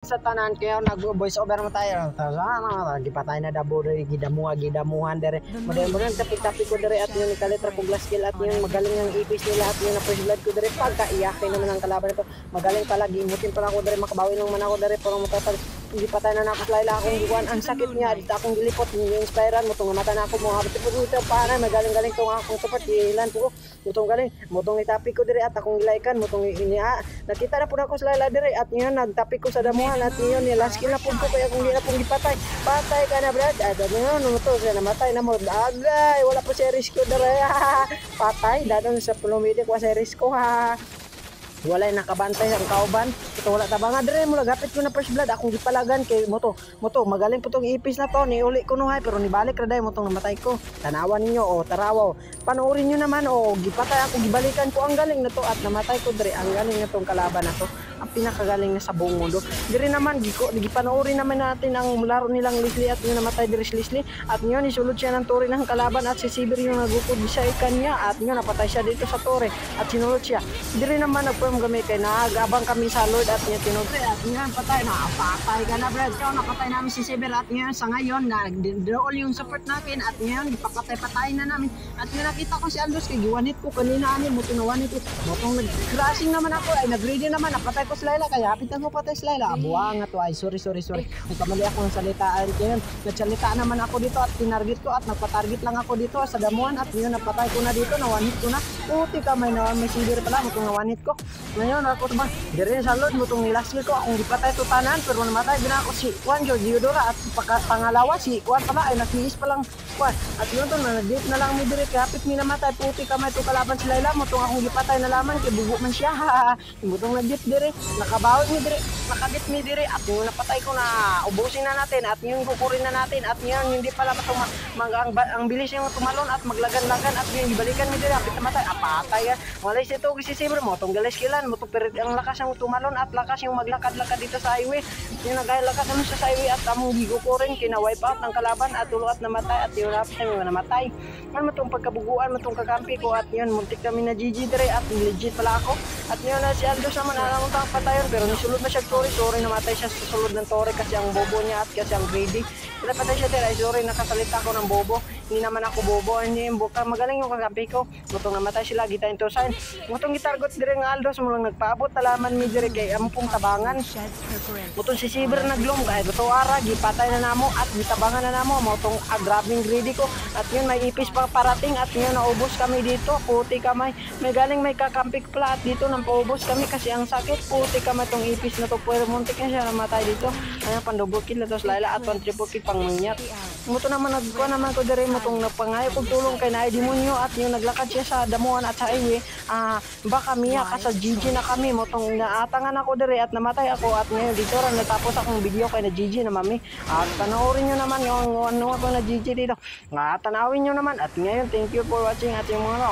Sa tanan kayo nag-voice over mo tayo. Gipatay na dabo diri gidamuhan diri. Modern tapi ko diri at yung kalitra ko glass skill at yung magaling ang ipis nila at yung first blood ko diri pagkaiyakin naman ang kalaban nito. Magaling pala gimutin pa ako diri makabawi lang man ako diri pero matatag gipatay na nako Layla akong giwan ang sakit niya dito akong gilipot yung inspiran mo tong mata na ako mo habit ko dito para magaling tong akong support ilan ko mutong galing mutong itapi ko diri at akong gilaikan mutong inya nakita na pud ako sa Layla diri at yun nagtapi ko sa damuhan at yun ni last kill na pud ko kaya kung di na pud gipatay patay ka na brad at ano to siya namatay na mo agay wala pa si risk ko diri patay dadon sa pulumidi ko sa risk ko ha walay nakabantay ang kauban ito wala taba nga dire mo lagapit ko na first blood akong gipalagan kay moto magaling putong ipis na to niuli ko nuhay pero nibalik ra day motong namatay ko tanawan ninyo o tarawaw panoorin niyo naman o gipatay ako gibalikan ko ang galing na to at namatay ko dire ang galing na tong kalaban na to ang pinakagaling na sa buong mundo dire naman gipanoorin naman natin ang laro nilang Leslie at yung namatay dire si Leslie at ngayon isulod siya ng tore ng kalaban at si Sibir yung nagukod sa kanya at ngayon napatay siya dito sa tore at sinulod siya dire naman gamit kay nagabang kami sa Lord at niya tinugre at ngayon patay na patay ka na Brad so napatay namin si Sibir at ngayon sa ngayon nag-draw yung support natin at ngayon ipapatay na namin at ngayon nakita ko si Aldos kay giwanit ko kanina ani mo tinawanit ko motong nag-crashing naman ako ay nag-ready naman napatay ko si Layla kaya hapit na ko patay si Layla buwang to ay sorry nagkamali ako ng salitaan ngayon nagsalita naman ako dito at tinarget ko at nagpa-target lang ako dito sa damuhan at ngayon napatay ko na dito nawanit ko na puti ka may Sibir pala motong nawanit ko ngayon ako ba dire sa Lord mo tong nilaski ko akong gipatay to tanan pero namatay din ako si Juan Giodora at pangalawa si Juan pala ay nakiis pa lang Juan at yun to nag-date na lang mi dire kay hapit mi namatay puti ka may to kalaban si Layla mo tong akong gipatay na laman kay bugo man siya mo tong nag-date dire nakabawi mi dire nakadit mi dire at yung napatay ko na ubusin na natin at yung kukurin na natin at yun hindi pala ang bilis yung tumalon at maglagan-lagan at yung ibalikan mi dire hapit namatay apatay walay si to si Sibir mo tong galis kilan mo pirit ang lakas ng tumalon at lakas yung maglakad-lakad dito sa highway yung naglakas naman sa highway at among gigo ko rin kina-wipe out ng kalaban at tulo at namatay at yung rapid na namatay ano mo itong pagkabuguan mo itong kakampi ko at yun muntik kami na GG dire at legit pala ako at yun na si Aldos naman alam mo tang patayon pero nisulod na siya sorry namatay siya sa sulod ng tore kasi ang bobo niya at kasi ang greedy kaya patay siya dire sorry nakasalita ko ng bobo hindi naman ako bobo hindi buka magaling yung kakampi ko mutong namatay sila gita into sign mutong gitargot dire ng Aldos mo lang nagpaabot talaman mi dire kay ampong tabangan mutong si Sibir naglom kay to ara gipatay na namo at gitabangan na namo motong grabing greedy ko at yun may ipis pa parating at yun naubos kami dito puti kamay may galing may kakampik pala at dito nang paubos kami kasi ang sakit puti kamay tong ipis na to pero muntik na siya namatay dito ayan pandouble kill na to Layla at triple kill pang mangyat muto naman nagkuha naman ko dire motong napangayo kog tulong kay naay demonyo at yung naglakad siya sa damuhan at sa highway baka miya ka sa GG na kami motong naatangan ako dire at namatay ako at ngayon dito ra natapos akong video kay na GG na mami at panoorin nyo naman yung ano ako na GG dito nga tanawin nyo naman at ngayon thank you for watching at yung mga